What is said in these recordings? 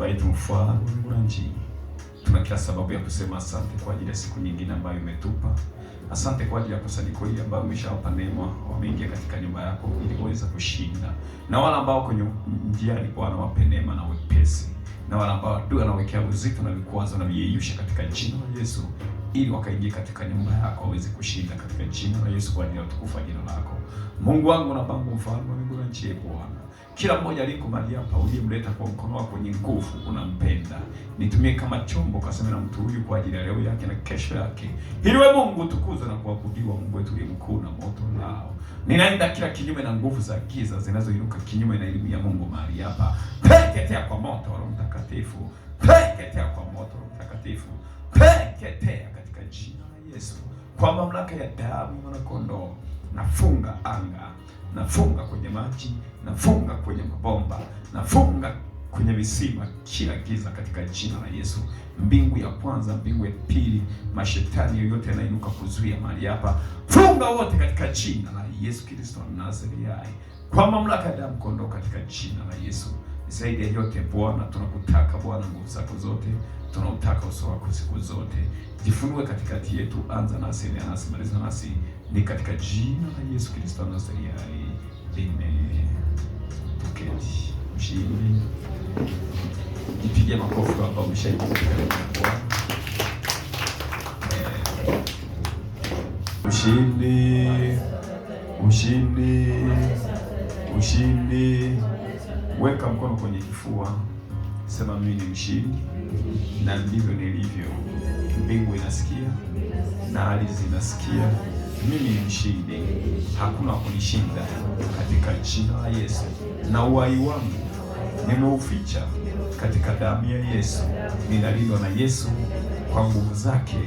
Baba yetu mfalme wa mbingu na nchi, tuna kila sababu ya kusema asante kwa ajili ya siku nyingine ambayo umetupa. Asante kwa ajili ya kusanyiko hili ambao umeshawapa neema, wameingia katika nyumba yako ili waweze kushinda. Na wale ambao kwenye njiani Bwana wape neema na wepesi. Na wale ambao adui anawekea uzito na vikwazo na viyeyusha katika jina la Yesu, ili wakaingia katika nyumba yako waweze kushinda katika jina la Yesu, kwa ajili ya utukufu wa jina lako. Mungu wangu na Baba mfalme wa mbingu na nchi, Bwana, kila mmoja aliko mahali hapa uliyemleta kwa mkono wako wenye nguvu, unampenda. Nitumie kama chombo kaseme na mtu huyu kwa ajili ya leo yake na kesho yake, ili wewe Mungu utukuzwe na kuabudiwa, Mungu wetu uliye mkuu na moto nao. Ninaenda kila kinyume na nguvu za giza zinazoinuka kinyume na elimu ya Mungu mahali hapa. Teketea kwa moto wa Roho Mtakatifu. Teketea kwa moto wa Roho Mtakatifu. Teketea katika jina la Yesu. Kwa mamlaka ya damu ya mwana-kondoo, nafunga anga, nafunga kwenye maji, nafunga kwenye mabomba, nafunga kwenye visima kila giza katika jina la Yesu. Mbingu ya kwanza, mbingu ya pili, mashetani yoyote yanainuka kuzuia mahali hapa, funga wote katika jina la Yesu Kristo wa Nazareti. Kwa mamlaka ya damu kondoo katika jina la Yesu. Zaidi ya yote Bwana, tunakutaka Bwana, nguvu zako zote, tunautaka uso wako siku zote. Jifunue katikati yetu, anza nasi, endelea nasi, maliza nasi, ni katika jina la Yesu Kristo wa Nazareti. Amen. Tuketi. Ushindi. Jipige makofi hapa, umeshaingia katika Bwana. Ushindi. Ushindi. Ushindi. Weka mkono kwenye kifua. Sema mimi ni mshindi na ndivyo nilivyo. Mbingu inasikia na ardhi inasikia. Mimi ni mshindi, hakuna kunishinda katika jina la Yesu. Na uhai wangu nimeuficha katika damu ya Yesu. Ninalindwa na Yesu kwa nguvu zake,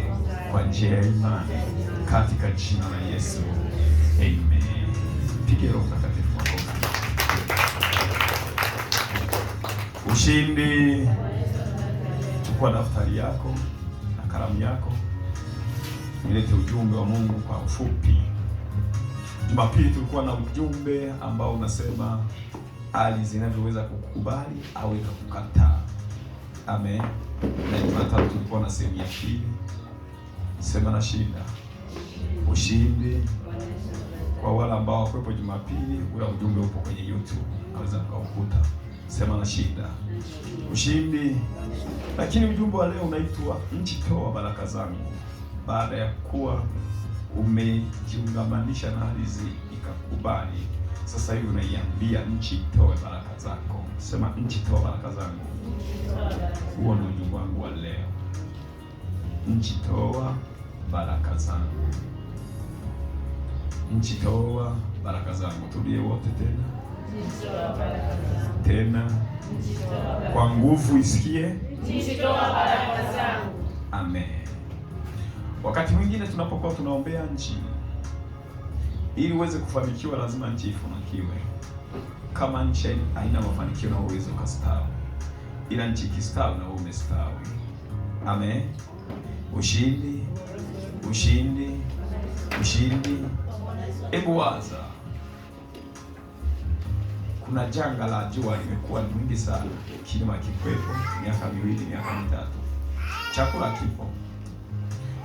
kwa njia ya imani katika jina la Yesu. Amen. Piga Roho Mtakatifu makofi. Ushindi. Chukua daftari yako na kalamu yako, nilete ujumbe wa Mungu kwa ufupi. Jumapili tulikuwa na ujumbe ambao unasema hali zinavyoweza kukubali au ikakukataa. Amen. Na Jumatatu tulikuwa na sehemu ya pili, sema na shinda. Ushindi. Kwa wale ambao hawakuwepo Jumapili, ule ujumbe upo kwenye YouTube, naweza kuukuta. Sema na shinda. Ushindi. Lakini ujumbe wa leo unaitwa nchi toa baraka zangu. Baada ya kuwa umejiungamanisha na ardhi ikakubali, sasa hivi unaiambia nchi toe baraka zako. Sema nchi toa baraka zangu. Huo ndio ujumbe wangu wa leo. Nchi toa baraka zangu. Nchi toa baraka zangu. Turudie wote tena. Tena. Kwa nguvu isikie. Nchi toa baraka zangu. Amen. Wakati mwingine tunapokuwa tunaombea nchi, ili uweze kufanikiwa lazima nchi ifanikiwe. Kama nchi haina mafanikio na uwezo ukastawi, ila nchi ikistawi na wewe umestawi. Amen. Ushindi. Ushindi. Ushindi. Hebu waza, kuna janga la jua limekuwa mwingi sana, kilima kikwepo, miaka 2, miaka 3, chakula kipo.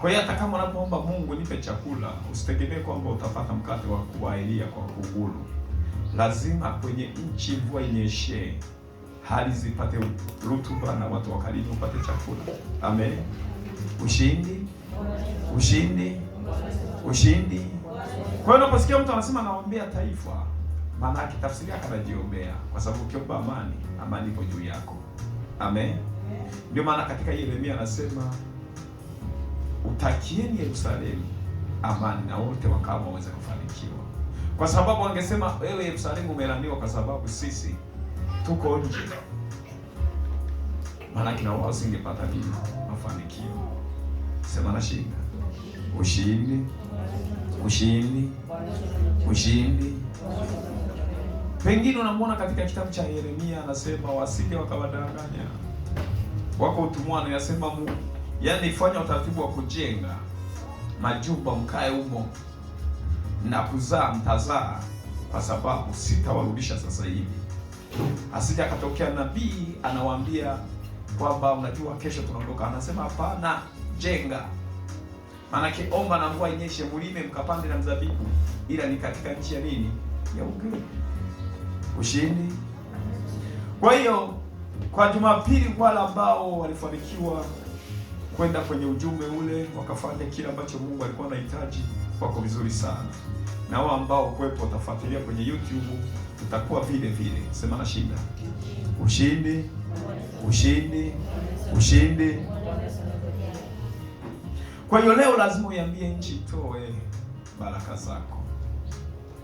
Kwa hiyo hata kama unapoomba Mungu nipe chakula, usitegemee kwamba utapata mkate wa kuwailia kwa kugulu. Lazima kwenye nchi mvua inyeshe, hali zipate rutuba na watu wakarimu upate chakula. Amen. Ushindi. Ushindi. Ushindi. Kwa hiyo unaposikia mtu anasema naombea taifa, maana yake tafsiri yake anajiombea, kwa sababu ukiomba amani, amani ipo juu yako. Amen. Ndio maana katika Yeremia anasema utakieni Yerusalemu amani na wote wakao waweze kufanikiwa. Kwa sababu wangesema wewe Yerusalemu umelaniwa kwa sababu sisi tuko nje, maana kina wao singepata nini mafanikio. Sema na shinda. Ushindi. Ushindi. Ushindi. Pengine unamwona katika kitabu cha Yeremia anasema wasije wakawadanganya. Wako utumwani, anasema yaani fanya utaratibu wa kujenga majumba mkae humo na kuzaa mtazaa, kwa sababu sitawarudisha sasa hivi. Asije akatokea nabii anawaambia kwamba unajua kesho tunaondoka. Anasema hapana, jenga. Maanake omba na mvua inyeshe, mlime mkapande na mzabibu, ila ni katika nchi ya nini? Ya ugeni. Ushindi. Kwa hiyo kwa Jumapili, wale ambao walifanikiwa kwenda kwenye ujumbe ule wakafanya kile ambacho Mungu alikuwa anahitaji, wako vizuri sana. Na wao ambao kwepo utafuatilia kwenye YouTube, utakuwa vile vile. Sema na shinda. Ushindi, ushindi, ushindi. Kwa hiyo leo lazima uiambie nchi itoe baraka zako.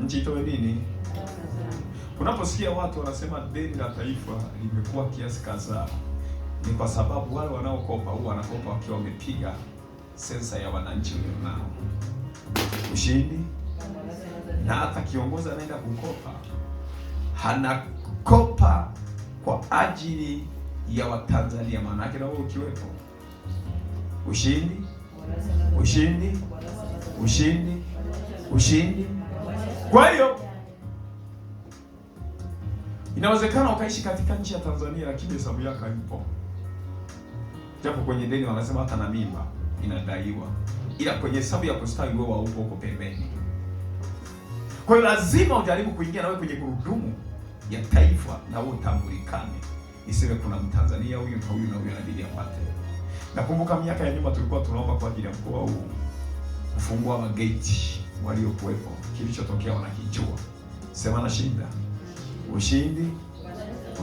Nchi itoe nini? Unaposikia watu wanasema deni la taifa limekuwa kiasi kadhaa, ni kwa sababu wale wanaokopa huwa wanakopa wakiwa wamepiga sensa ya wananchi walionao. Ushindi. Na hata kiongozi anaenda kukopa, hanakopa kwa ajili ya Watanzania, maana yake na wewe ukiwepo. Ushindi, ushindi, ushindi, ushindi. Kwa hiyo inawezekana ukaishi katika nchi ya Tanzania lakini hesabu yako haipo. Japo kwenye deni wanasema hata na mimba inadaiwa, ila kwenye hesabu ya kustawi wewe haupo, huko pembeni. Kwa hiyo lazima ujaribu kuingia na wewe kwenye gurudumu ya taifa na wewe utambulikane. Isiwe kuna Mtanzania huyu na huyu na huyu anabidi apate. Nakumbuka miaka ya nyuma tulikuwa tunaomba kwa ajili ya mkoa huu kufungua mageti waliokuwepo. Kilichotokea wanakijua. Sema na shinda. Ushindi,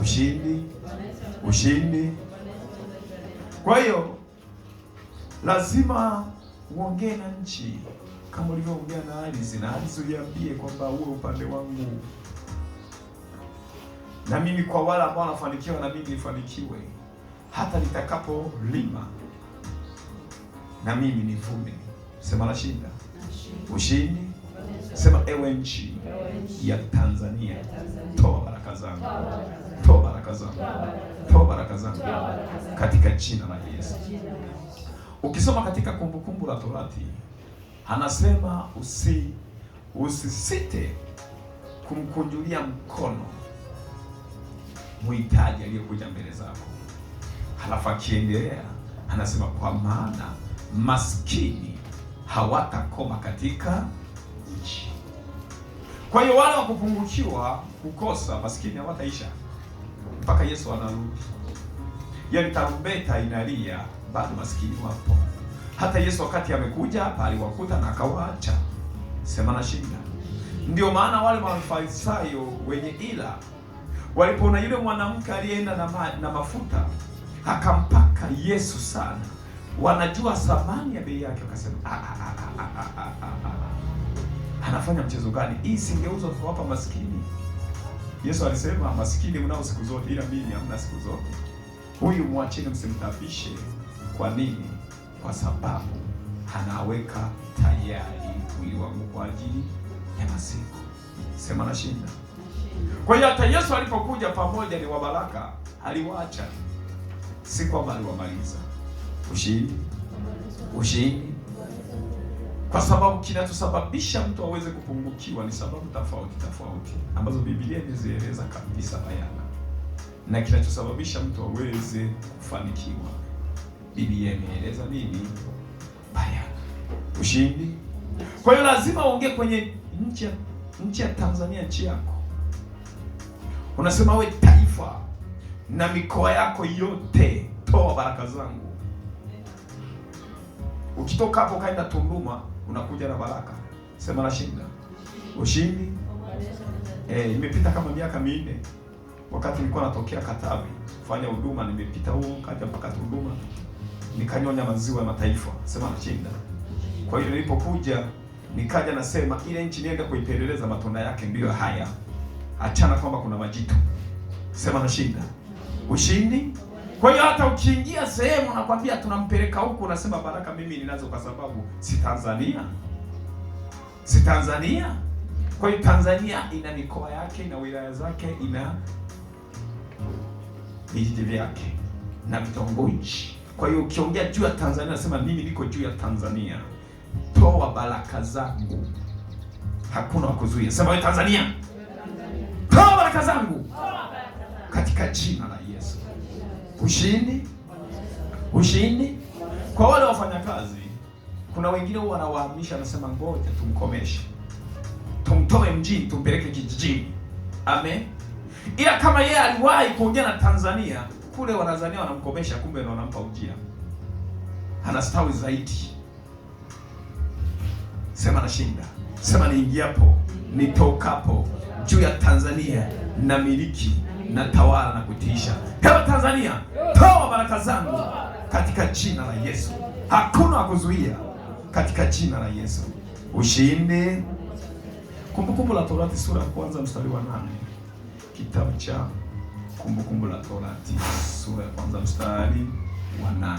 ushindi, ushindi. Kwa hiyo lazima uongee na nchi kama ulivyoongea na ardhi, na ardhi uliambie kwamba uwe upande wangu, na mimi kwa wale ambao wanafanikiwa na mimi nifanikiwe, hata nitakapolima na mimi nivune. Sema na shinda. Ushindi. Sema ewe nchi ya Tanzania, toa baraka zangu, toa baraka zangu, toa baraka zangu katika jina la Yesu. Ukisoma katika Kumbukumbu la Torati, anasema usisite kumkunjulia mkono muhitaji aliyekuja mbele zako. Halafu akiendelea anasema kwa maana maskini hawatakoma katika nchi. Kwa hiyo wale wakupungukiwa, kukosa, maskini hawataisha mpaka Yesu anarudi. Yaani tarumbeta inalia, bado maskini wapo. Hata Yesu wakati amekuja hapa aliwakuta na akawaacha. Sema na shinda. Ndio maana wale Mafarisayo wenye ila walipoona yule mwanamke alienda na mafuta akampaka Yesu sana, wanajua thamani ya bei yake, wakasema anafanya mchezo gani? Hii singeuzwa kuwapa maskini. Yesu alisema maskini mnao siku zote, ila mimi hamna siku zote. Huyu mwacheni, msimtafishe. Kwa nini? Kwa sababu anaweka tayari mwili wangu kwa ajili ya masiku. Sema na shinda. Kwa hiyo hata Yesu alipokuja pamoja ni wa baraka, aliwaacha, si kwamba aliwamaliza. Ushindi, ushindi. Kwa sababu kinatusababisha mtu aweze kupungukiwa ni sababu tofauti tofauti ambazo Biblia imezieleza kabisa bayana, na kinachosababisha mtu aweze kufanikiwa Biblia imeeleza nini bayana. Ushindi. Kwa hiyo lazima uongee kwenye nchi ya Tanzania, nchi yako. Unasema we taifa na mikoa yako yote, toa baraka zangu. Ukitoka hapo kaenda Tunduma, unakuja na baraka. Sema na shinda. Ushindi. Imepita kama miaka 4 wakati nilikuwa natokea Katavi kufanya huduma, nimepita huko kaja mpaka Tunduma, nikanyonya maziwa ya mataifa. Sema na shinda. Kwa hiyo nilipokuja nikaja nasema ile nchi nienda kuipeleleza matunda yake ndio haya. Achana kwamba kuna majitu. Sema na shinda. Ushindi. Kwa hiyo hata ukiingia sehemu nakwambia tunampeleka huko, unasema baraka mimi ninazo kwa sababu si Tanzania. Si Tanzania. Kwa hiyo Tanzania ina mikoa yake, ina wilaya zake, ina vijiji vyake na vitongoji. Kwa hiyo ukiongea juu ya Tanzania nasema mimi niko juu ya Tanzania. Toa baraka zangu. Hakuna wakuzuia. Sema wewe Tanzania, toa baraka zangu katika jina la Yesu. Ushindi. Ushindi kwa wale wafanyakazi. Kuna wengine huwa wanawahamisha, anasema ngoja tumkomeshe, tumtoe mjini tumpeleke kijijini. Amen. Ila kama yeye aliwahi kuongea na Tanzania, kule Wanazania wanamkomesha, kumbe ndio wanampa ujira, anastawi zaidi. Sema nashinda, sema niingiapo nitokapo juu ya Tanzania na miliki na tawala na kutiisha. Hewa Tanzania, toa baraka zangu katika jina la Yesu. Hakuna kuzuia katika jina la Yesu. Ushindi. Kumbukumbu la Torati sura ya kwanza mstari wa 8. Kitabu cha Kumbukumbu la Torati sura ya kwanza mstari wa 8.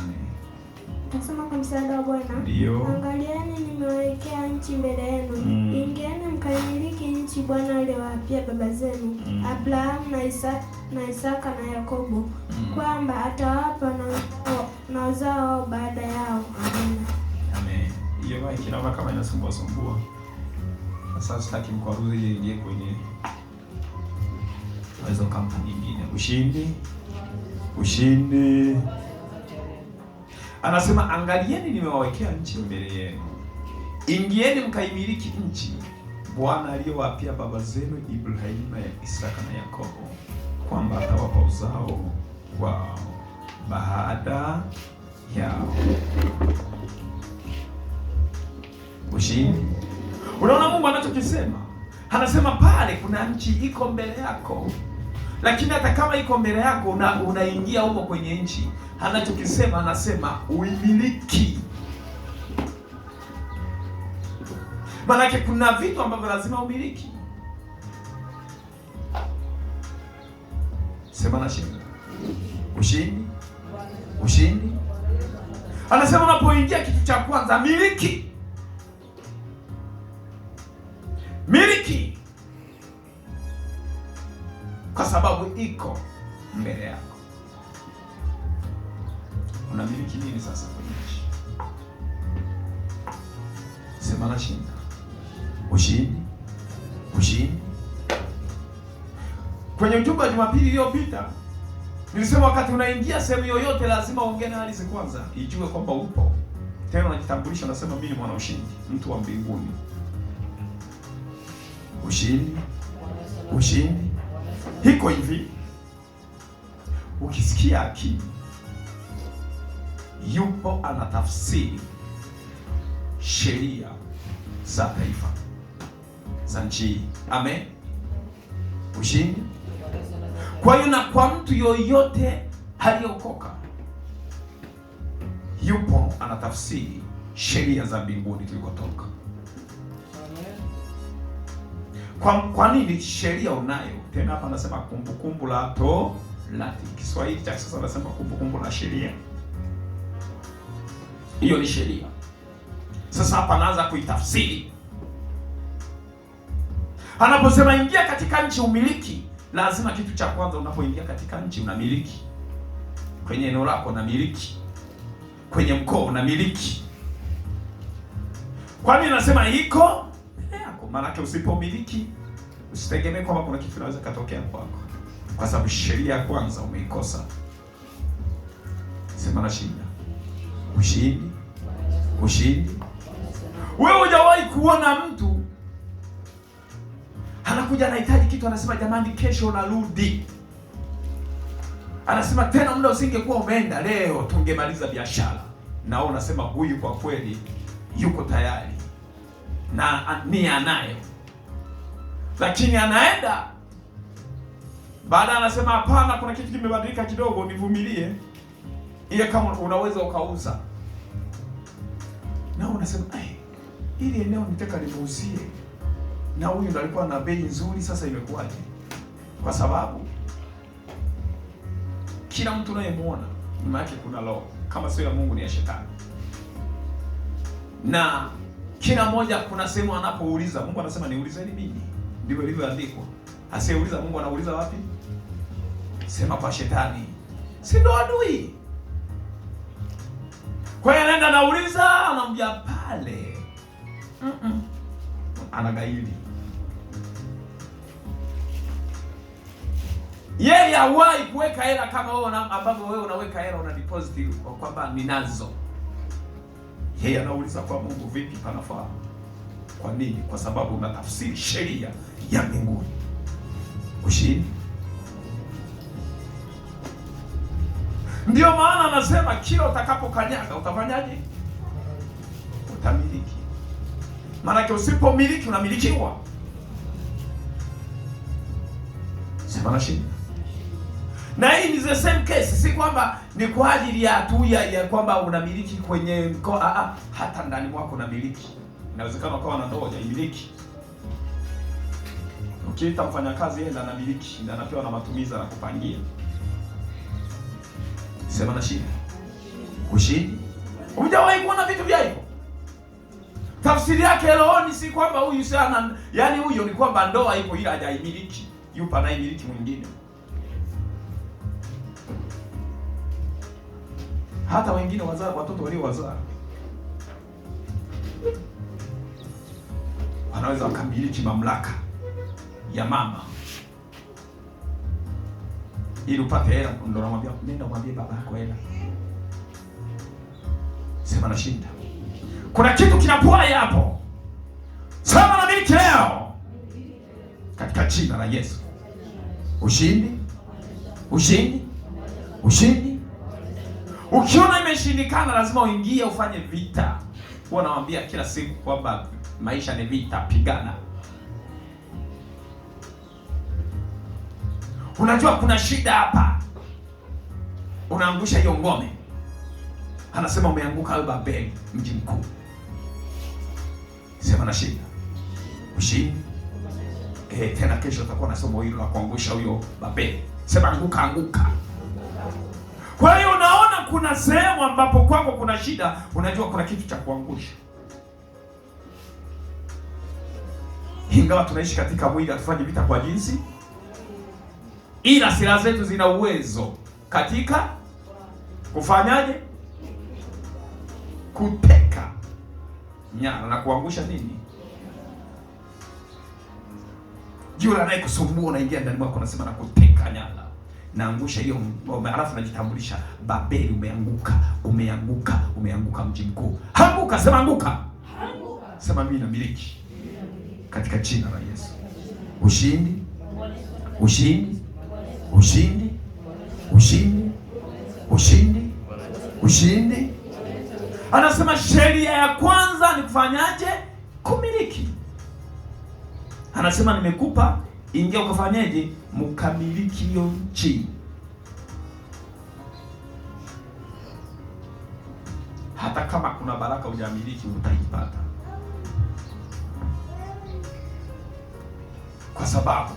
Nasema kwa msaada wa Bwana. Ndio. Angalieni nimewekea nchi mbele yenu. Ingieni mkaimiliki nchi Bwana aliyowaapia baba zenu, Abrahamu na Isaka na Yakobo, kwamba atawapa na uzao wao baada yao. Amen. Amen. Hiyo maana kinaona kama inasumbua sumbua. Sasa sitaki mkwaruze ile ingie kwenye hizo kampuni nyingine. Ushindi. Ushindi. Anasema angalieni nimewawekea nchi mbele yenu. Ingieni mkaimiliki nchi Bwana aliyowaapia baba zenu Ibrahimu na Isaka na Yakobo, kwamba atawapa uzao wao baada yao. Ushindi. Unaona Mungu anachokisema? Anasema pale kuna nchi iko mbele yako. Lakini hata kama iko mbele yako unaingia huko kwenye nchi, anachokisema anasema uimiliki. Maanake kuna vitu ambavyo lazima umiliki. Sema nashinda. Ushindi. Ushindi. Anasema unapoingia, kitu cha kwanza miliki. Miliki. Kwa sababu iko mbele yako. Unamiliki nini sasa kwenye nchi? Sema nashinda. Ushindi. Ushindi. Kwenye ujumbe wa Jumapili iliyopita nilisema wakati unaingia sehemu yoyote lazima uongee na ardhi kwanza, ijue kwamba upo. Tena unajitambulisha, unasema mimi ni mwana ushindi, mtu wa mbinguni. Ushindi. Ushindi. Hiko hivi. Ukisikia akili yupo anatafsiri sheria za taifa za nchi. Amen. Ushindi. Kwa hiyo na kwa mtu yoyote aliyokoka yupo anatafsiri sheria za mbinguni tulikotoka. Kwa nini sheria unayo? Tena hapa anasema kumbukumbu la Torati. Kiswahili cha sasa anasema kumbukumbu la sheria. Hiyo ni sheria. Sasa hapa anaanza kuitafsiri. Anaposema ingia katika nchi umiliki, lazima kitu cha kwanza unapoingia katika nchi unamiliki. Kwenye eneo lako unamiliki. Kwenye mkoa unamiliki. Kwa nini nasema iko? Maanake usipomiliki usitegemee kwamba kuna kitu kinaweza katokea kwako, kwa sababu sheria ya kwanza umeikosa. Sema nashinda. Ushindi. Ushindi. Wewe hujawahi kuona mtu anakuja anahitaji kitu, anasema jamani, kesho narudi. Anasema tena muda usingekuwa umeenda leo tungemaliza biashara. Na wewe unasema huyu kwa kweli yuko tayari na nia nayo, lakini anaenda baada anasema hapana, kuna kitu kimebadilika kidogo, nivumilie. Ile kama unaweza ukauza, na unasema ili eneo nitaka limuuzie, na huyu ndo alikuwa na bei nzuri, sasa imekuwaje? Kwa sababu kila mtu unayemuona nyuma yake kuna roho, kama sio ya Mungu ni ya shetani. Na kila mmoja kuna sehemu anapouliza, Mungu anasema niulizeni mimi. Ndivyo ilivyoandikwa. Asiyeuliza Mungu anauliza wapi? Sema kwa shetani. Si ndo adui? Kwa hiyo anaenda anauliza, anamjia pale. Anagaili. Yeye hawahi kuweka hela kama wewe ambavyo wewe unaweka hela, una deposit kwamba ninazo. Yeye anauliza kwa Mungu, vipi panafaa? Kwa nini? Kwa sababu unatafsiri sheria ya mbinguni. Ushindi. Ndio maana anasema kila utakapokanyaga utafanyaje? Utamiliki. Maana usipomiliki unamilikiwa. Sema na shida. Na hii ni the same case, si kwamba ni kwa ajili ya tu ya kwamba unamiliki kwenye mkoa, hata ndani mwako unamiliki. Inawezekana ukawa na ndoa haimiliki. Ukiita mfanyakazi yeye anamiliki, ndio anapewa na matumizi na kupangia. Sema na shida. Ushindi. Hujawahi kuona vitu vya hivyo? Tafsiri yake rohoni si kwamba huyu sana, yani huyo ni kwamba ndoa ipo ila hajaimiliki. Yupo anayemiliki mwingine. Hata wengine watoto waliowazaa wanaweza wakamiliki mamlaka ya mama. Ili upate hela, ndio namwambia nenda mwambie baba yako hela. Sema na shinda. Kuna kitu kinapwaya hapo. Sema na miliki leo. Katika jina la Yesu. Ushindi. Ushindi. Ushindi. Ukiona imeshindikana lazima uingie ufanye vita. Huwa nawaambia kila siku kwamba maisha ni vita, pigana. Unajua kuna shida hapa. Unaangusha hiyo ngome. Anasema umeanguka Babeli, mji mkuu. Sema na shida. Ushindi. Tena kesho tutakuwa na somo hilo la kuangusha huyo Babeli. Sema anguka, anguka. Kwa hiyo unaona kuna sehemu ambapo kwako kuna shida, unajua kuna kitu cha kuangusha. Ingawa tunaishi katika mwili, hatufanye vita kwa jinsi, ila silaha zetu zina uwezo katika kufanyaje? Kuteka nyara na kuangusha nini? Yule anayekusumbua unaingia ndani mwako, unasema na kuteka nyara. Naangusha hiyo, alafu najitambulisha, Babeli umeanguka, umeanguka, umeanguka mji mkuu. Anguka, sema anguka. Anguka. Sema mimi namiliki. Katika jina la Yesu. Ushindi. Ushindi. Ushindi. Ushindi. Ushindi. Ushindi. Anasema sheria ya kwanza ni kufanyaje? Kumiliki. Anasema nimekupa, ingia ukafanyaje? Mkamiliki hiyo nchi. Hata kama kuna baraka hujamiliki utaipata. Kwa sababu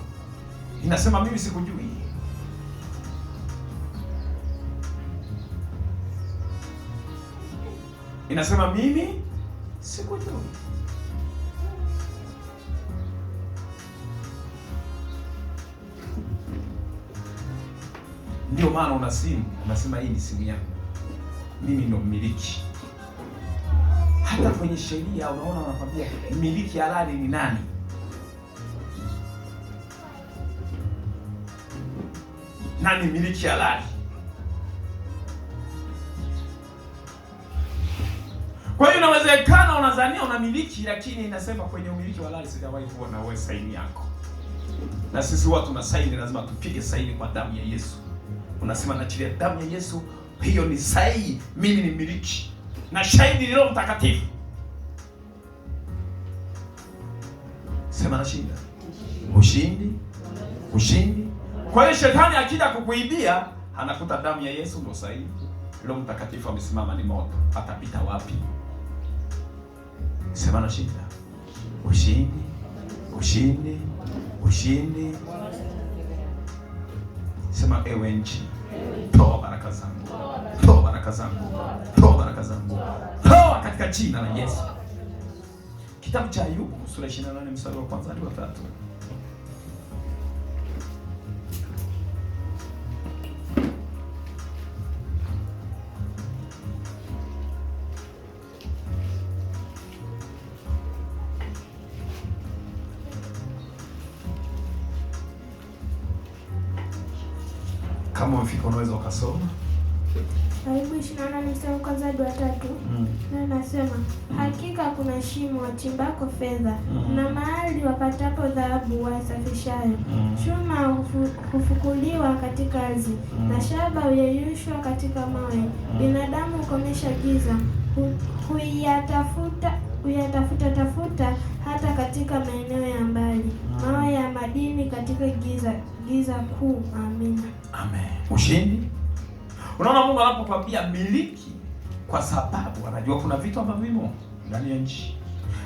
inasema mimi sikujui. Inasema mimi sikujui. Ndio maana una simu, unasema hii ni simu yangu, mimi ndo mmiliki. Hata kwenye sheria unaona wanakwambia mmiliki halali ni nani? Nani mmiliki halali? Kwa hiyo inawezekana unadhania unamiliki, lakini inasema kwenye umiliki halali sijawahi kuona wewe saini yako. Na sisi watu tuna saini, lazima tupige saini kwa damu ya Yesu. Unasema naachilia damu ya Yesu, hiyo ni sahihi, mimi ni mmiliki. Na shahidi ni Roho Mtakatifu. Sema na shinda. Ushindi. Ushindi. Kwa hiyo shetani akija kukuibia, anakuta damu ya Yesu ndio sahihi. Roho Mtakatifu amesimama ni moto. Atapita wapi? Sema na shinda. Ushindi. Ushindi. Ushindi. Sema ewe nchi, toa baraka zangu. Toa baraka zangu. Toa baraka zangu. Toa katika jina la Yesu. Kitabu cha Ayubu sura 28 mstari wa kwanza hadi wa 3. Kama umefika unaweza ukasoma. Ayubu 28 mstari wa kwanza hadi wa 3. Na nasema hakika kuna shimo wachimbako fedha, na mahali wapatapo dhahabu wasafishayo. Chuma hufukuliwa katika ardhi, na shaba huyeyushwa katika mawe. Binadamu hukomesha giza, huyatafuta hata katika maeneo ya mbali, mawe ya madini katika giza kuu. Amina. Amen. Ushindi. Unaona Mungu anapokuambia miliki, kwa sababu anajua kuna vitu ambavyo vimo ndani ya nchi.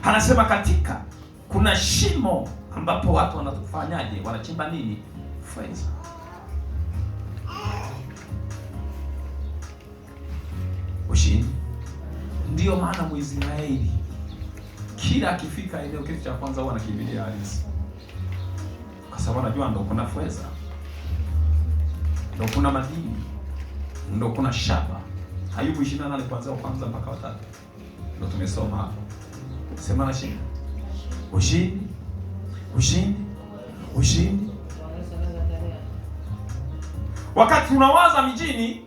Anasema katika kuna shimo ambapo watu wanafanyaje? Wanachimba nini? Fedha. Ushindi. Ndio maana Mwisraeli kila akifika eneo, kitu cha kwanza huwa anakimbilia ardhi, kwa sababu anajua ndo kuna fedha, ndo kuna madini, ndo kuna shaba. Ayubu 28 kuanzia kwanza mpaka 3 ndo tumesoma hapo. Sema na shinda. Ushindi, ushindi, ushindi. Wakati unawaza mijini,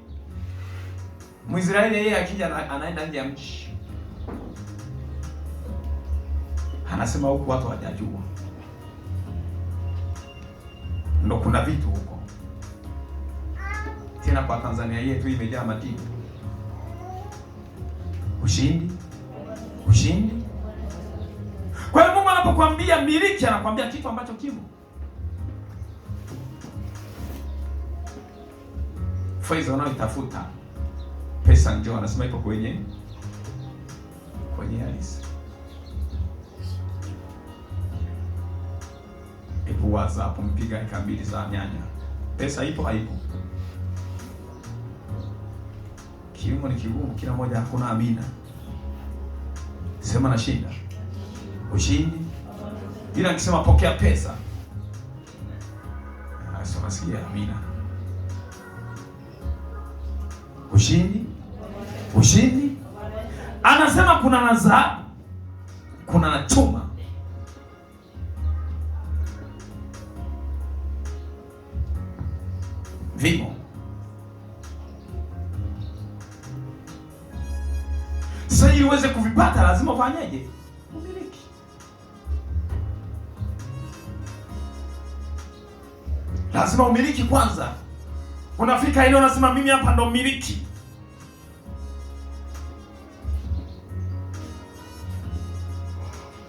Mwisraeli yeye akija anaenda nje ya mji, anasema huku watu hawajajua, ndo kuna vitu huko. Tena kwa Tanzania yetu imejaa madini. Ushindi, ushindi. Kwa hiyo Mungu anapokuambia miliki, anakuambia kitu ambacho kimo. Fedha unayotafuta, pesa njoo, anasema iko kwenye ardhi. Hebu waza hapo, mpiga eka 2 za nyanya, pesa ipo haipo? Kilimo ni kigumu, kila moja hakuna. Amina. Sema na shinda. Ushindi. Ila nikisema pokea pesa, sasa nasikia amina. Ushindi, ushindi. Anasema kuna na dhahabu, kuna na chuma. Vimo. Sasa ili uweze kuvipata lazima ufanyeje? Umiliki. Lazima umiliki kwanza. Unafika eneo unasema mimi hapa ndo mmiliki.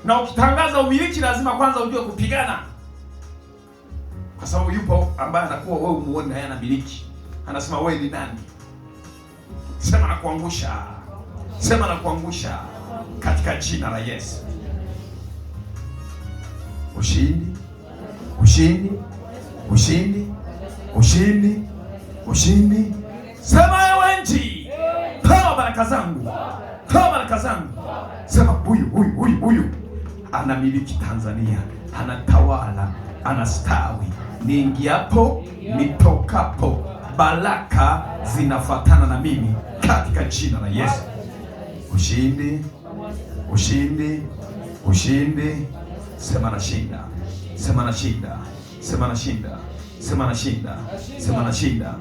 Na ukitangaza umiliki lazima kwanza ujue kupigana. Kwa sababu yupo ambaye anakuwa wewe umuone na yeye anamiliki. Anasema wewe ni nani? Sema na kuangusha. Sema na kuangusha katika jina la Yesu. Ushindi, ushindi, ushindi, ushindi, ushindi. Sema ewe nchi, toa baraka zangu, toa baraka zangu. Sema huyu anamiliki Tanzania, anatawala, anastawi. Niingiapo, nitokapo, baraka zinafuatana na mimi katika jina la Yesu. Ushindi, ushindi, ushindi. Sema na shinda, sema na shinda, sema na shinda, sema na shinda, sema na shinda.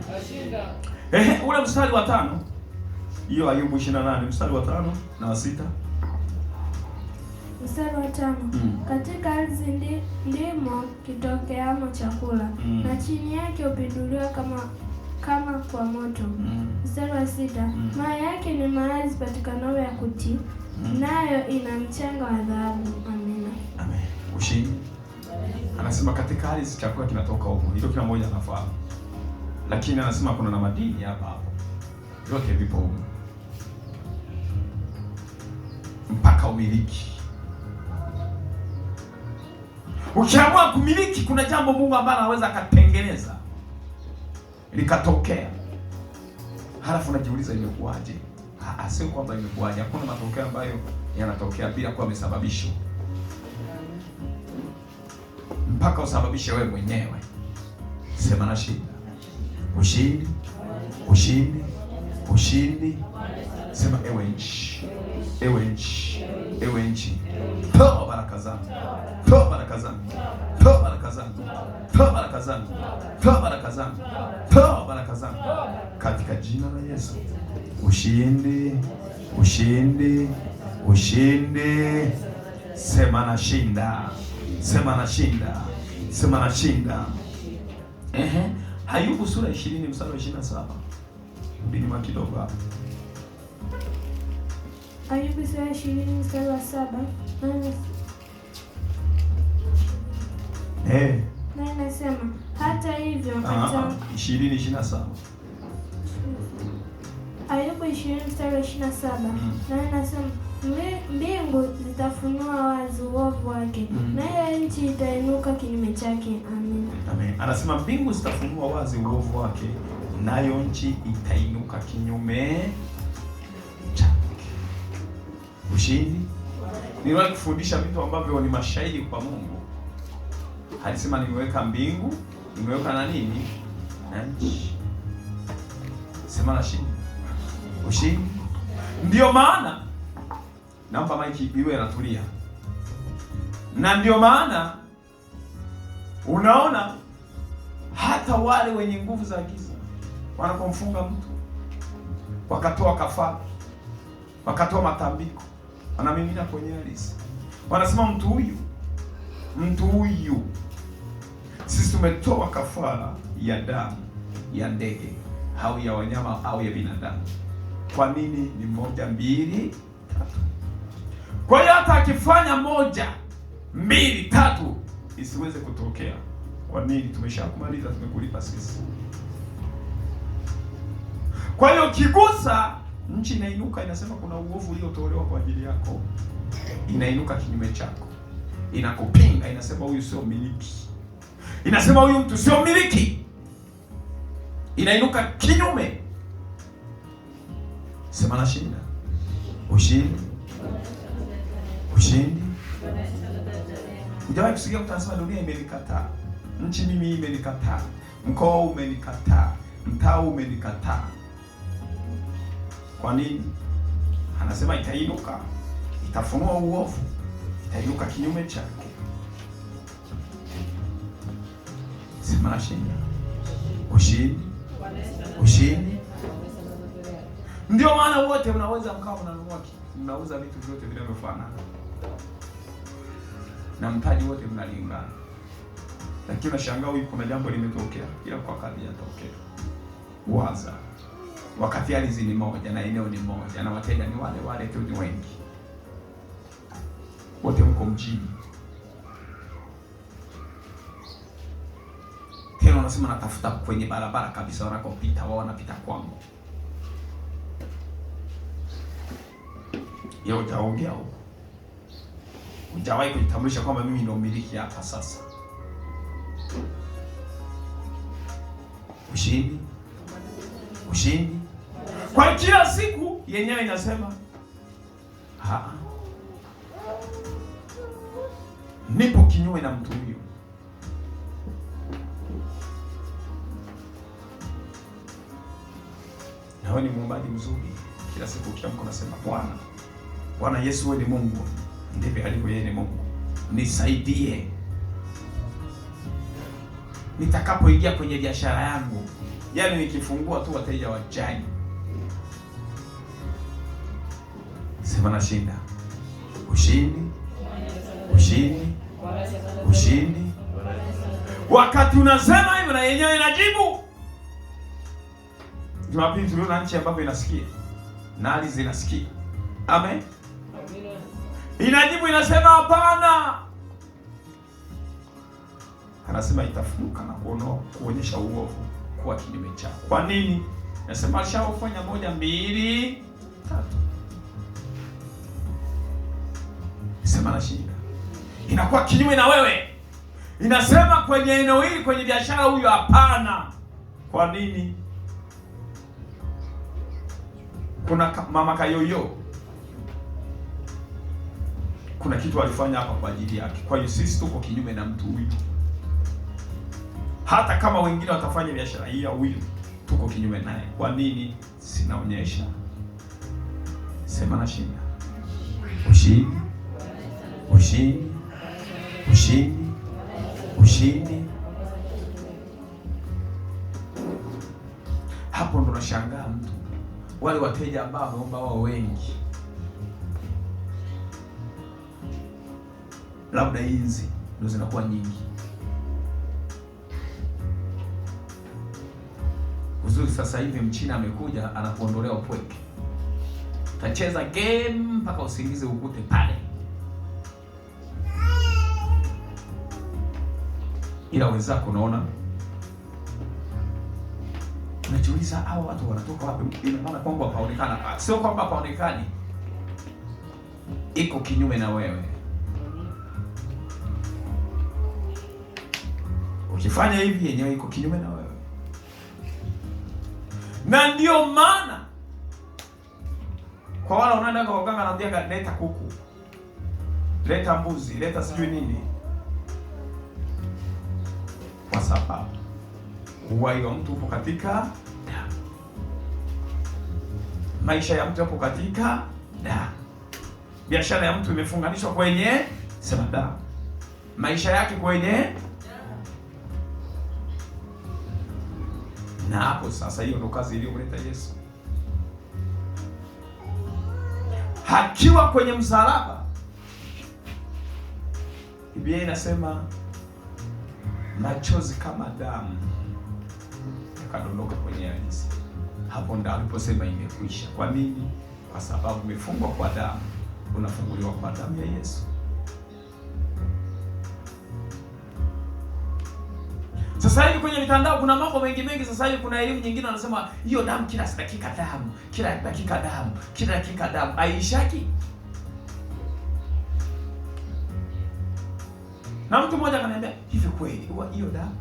Ule mstari wa 5, hiyo Ayubu 28 mstari wa 5 na wa 6. Mstari wa 5. Katika ardhi ndimo kitokeamo chakula, na chini yake upinduliwa kama kwa moto. Mstari wa 6. Mawe yake ni mahali patikanayo ya kuti, nayo ina mchanga wa dhahabu. Amina. Amen. Ushindi. Anasema katika ardhi chakula kinatoka huko. Hilo kila mmoja anafahamu. Lakini anasema kuna na madini hapa hapo. Yote vipo huko. Mpaka umiliki. Ukiamua kumiliki, kuna jambo Mungu ambalo anaweza akatengeneza likatokea. Halafu unajiuliza imekuwaje? Sio kwamba imekuwaje. Hakuna matokeo ambayo yanatokea bila kuwa yamesababishwa. Mpaka usababishe wewe mwenyewe. Sema na shinda. Ushindi, ushindi, ushindi, Sema ewe nchi, ewe nchi, ewe nchi, toa baraka zangu, toa baraka zangu, toa baraka zangu, toa baraka zangu, toa baraka zangu, toa baraka zangu, katika jina la Yesu. Ushindi, ushindi, ushindi. Sema nashinda, sema nashinda, sema nashinda. Ayubu sura 20 mstari wa 27. Rudi kidogo hapo. Ayubu sura 20 mstari wa 7. Na inasema hata hivyo 20:27. Ayubu 20 mstari wa 27. Na inasema mbingu zitafunua wazi uovu wake, nayo nchi itainuka kinyume chake. Amen. Amen. Anasema mbingu zitafunua wazi uovu wake, nayo nchi itainuka kinyume chake. Ushindi. Niliwahi kufundisha vitu ambavyo ni mashahidi kwa Mungu. Alisema nimeweka mbingu, nimeweka na nini? Na nchi. Sema na shindi. Ushindi. Ndio maana naomba maiki iwe inatulia. Na ndio maana unaona hata wale wenye nguvu za giza wanapomfunga mtu, wakatoa kafara, wakatoa matambiko, wanamimina kwenye ardhi, wanasema mtu huyu sisi tumetoa kafara ya damu ya ndege au ya wanyama au ya binadamu. Kwa nini? Ni 1, 2, 3. Kwa hiyo hata akifanya 1, 2, 3 isiweze kutokea. Kwa nini? Tumeshakumaliza, tumekulipa sisi. Kwa hiyo kigusa, nchi inainuka, inasema kuna uovu uliotolewa kwa ajili yako, inainuka kinyume chako, inakupinga, inasema huyu sio miliki, inasema huyu mtu sio miliki, inainuka kinyume. Sema nashinda. Ushindi, ushindi. Hujawahi kusikia mtu anasema dunia imenikataa, nchi mimi imenikataa, mkoa umenikataa, mtaa umenikataa. Kwa nini? Anasema itainuka, itafunua uovu, itainuka kinyume chake. Sema nashinda. Ushindi, ushindi. Ndio maana wote mnaweza mkao mnauza vitu vyote vinavyofanana na mtaji wote mnalingana, lakini unashangaa huyu kuna jambo limetokea, ila kwa kadri yatokea. Waza wakati ardhi ni moja na eneo ni moja na wateja ni wale tu, ni wengi, wote mko mjini. Tena unasema natafuta kwenye barabara kabisa wanakopita wao, wanapita kwangu. Yeye utaongea huko. Hujawahi kujitambulisha kwamba mimi ndio mmiliki hapa sasa. Ushindi, ushindi. Kwa kila siku yenyewe inasema nipo kinyume na mtu huyo. Na wewe ni muumbaji mzuri. Kila siku ukiamka unasema Bwana Yesu, wewe ni Mungu. Ndivyo alivyo yeye, ni Mungu. Nisaidie nitakapoingia kwenye biashara yangu, yaani nikifungua tu wateja wajai. Sema nashinda. Ushindi, ushindi, ushindi. Wakati unasema hivyo na yenyewe inajibu. Jumapili tuliona nchi ambapo inasikia na ardhi zinasikia. Amen. Inajibu, inasema hapana. Anasema itafunuka na kuonyesha uovu kuwa kinyume chako. Kwa nini? Nasema alishafanya 1, 2, 3. Sema nashinda. Inakuwa kinyume na wewe. Inasema kwenye eneo hili, kwenye biashara huyo hapana. Kwa nini? Kuna mama Kayoyo, kuna kitu alifanya hapa kwa ajili yake. Kwa hiyo sisi tuko kinyume na mtu huyu. Hata kama wengine watafanya biashara hii ya huyu, tuko kinyume naye. Kwa nini? Sinaonyesha Sema nashinda. Ushindi, ushindi, ushindi, ushindi. Hapo ndo nashangaa mtu, wale wateja ambao wameomba wao wengi, labda hizi ndo zinakuwa nyingi. Uzuri sasa hivi Mchina amekuja anakuondolea upweke, tacheza game mpaka usingize ukute pale. Ila wenzako unaona, unajiuliza hao watu wanatoka wapi? Ina maana kwamba hapaonekana. Sio kwamba hapaonekani, iko kinyume na wewe. Ukifanya hivi yenyewe iko kinyume na wewe. Na ndio maana kwa wale wanaenda kwa waganga anaambia leta kuku, leta mbuzi, leta sijui nini, kwa sababu uhai wa mtu upo katika damu. Maisha ya mtu yapo katika damu. Biashara ya mtu imefunganishwa kwenye sema damu. Maisha yake kwenye. Na hapo sasa, hiyo ndo kazi iliyomleta Yesu. Hakiwa kwenye msalaba, Biblia inasema machozi kama damu yakadondoka kwenye ardhi. Hapo ndo aliposema imekwisha. Kwa nini? Kwa sababu umefungwa kwa damu, unafunguliwa kwa damu ya Yesu. Sasa hivi kwenye mitandao kuna mambo mengi. Sasa hivi kuna elimu nyingine wanasema hiyo damu kila dakika damu, kila dakika damu, kila dakika damu. Aishaki. Na mtu mmoja akaniambia, hivi kweli hiyo damu?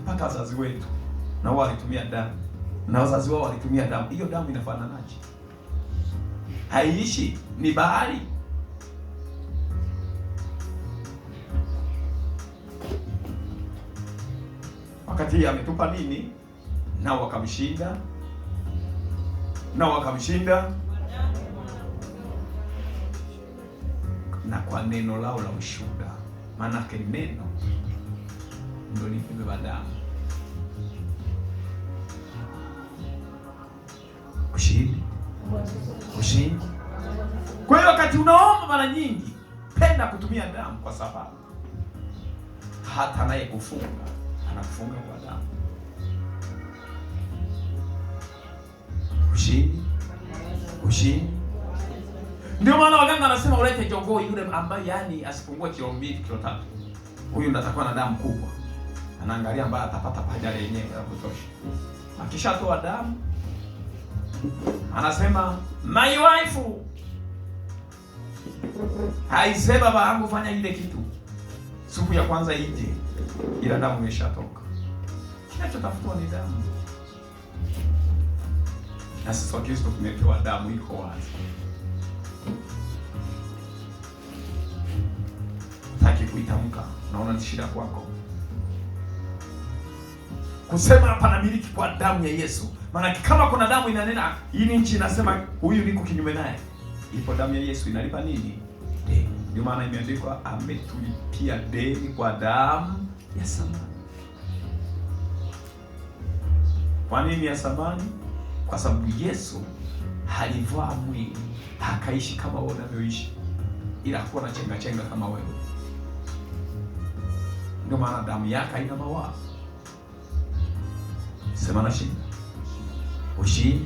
Mpaka wazazi wetu na wao walitumia damu, na wazazi wao walitumia damu. Hiyo damu inafananaje? Haiishi, ni bahari. Wakati ametupa nini? Nao wakamshinda, na kwa neno lao la ushuhuda. Maanake neno ndio limebeba damu. Ushindi. Kwa hiyo wakati unaomba mara nyingi, penda kutumia damu, kwa sababu hata naye kufunga anakufunga kwa damu. Ushindi. Ndio maana waganga anasema ulete jogoo yule ambaye yani asipungue kilo 2, kilo 3. Huyu ndo atakuwa na damu kubwa. Anaangalia ambaye atapata paja lenyewe la kutosha. Akishatoa damu, anasema my wife haisema baba yangu fanya ile kitu. Siku ya kwanza ije, ila damu imeshatoka. Kinachotafutwa ni damu. Na sisi wa Kristo tumepewa damu iko wazi. Taki kuitamka, naona ni shida kwako. Kusema hapa na miliki kwa damu ya Yesu. Maana kama kuna damu inanena, hii nchi inasema huyu niko kinyume naye. Ipo damu ya Yesu inalipa nini? Deni. Ndio maana imeandikwa ametulipia deni kwa damu ya samani. Kwa nini ya samani? Kwa sababu Yesu alivaa mwili, akaishi kama wewe unavyoishi, ila hakuwa na chenga kama wewe. Ndio maana damu yake haina mawaa. Sema nashinda. Ushindi.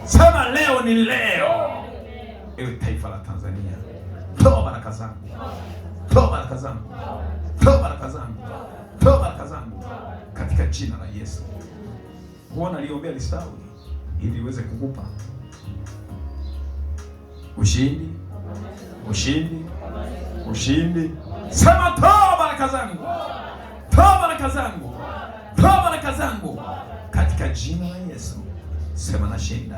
Sema leo ni leo. Ewe taifa la Tanzania, toa baraka zangu. Toa baraka zangu katika jina la Yesu. Bwana aliombea listawi ili iweze kukupa ushindi. Sema toa baraka zangu katika jina la Yesu. Sema nashinda.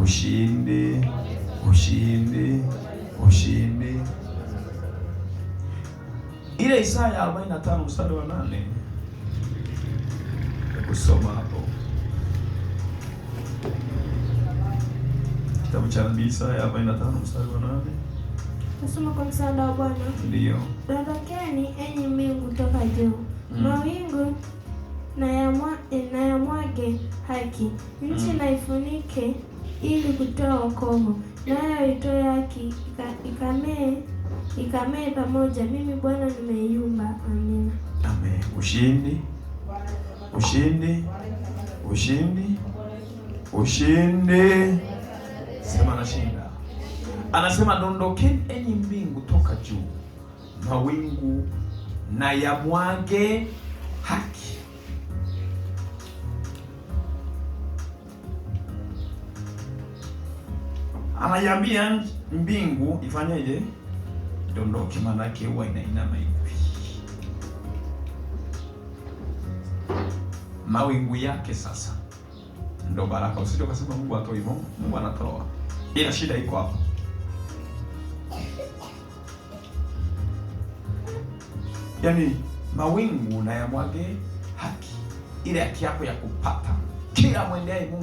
Ushindi. Ile Isaya 45 mstari wa 8 kusoma hapo kitabu cha nabii Isaya 45 mstari wa 8. Nasoma kwa msaada wa Bwana. Ndio. Dondokeni enyi mbingu toka juu, mawingu na yamwage haki, nchi na ifunike ili kutoa wokovu, nayo itoe haki ikamee pamoja. Mimi Bwana nimeiumba. Amina. Amen. Ushindi, ushindi, ushindi, ushindi. Sema nashinda. Anasema dondokeni enyi mbingu toka juu, mawingu na yamwage haki. Anayambia mbingu ifanyeje? Dondoke, manake huwa inainama hivi. Mawingu yake sasa ndo baraka. Usije ukasema Mungu atoi. Mungu anatoa, ila shida iko hapo. Yaani mawingu na yamwage haki, ile haki yako ya kupata kila mwendeaye Mungu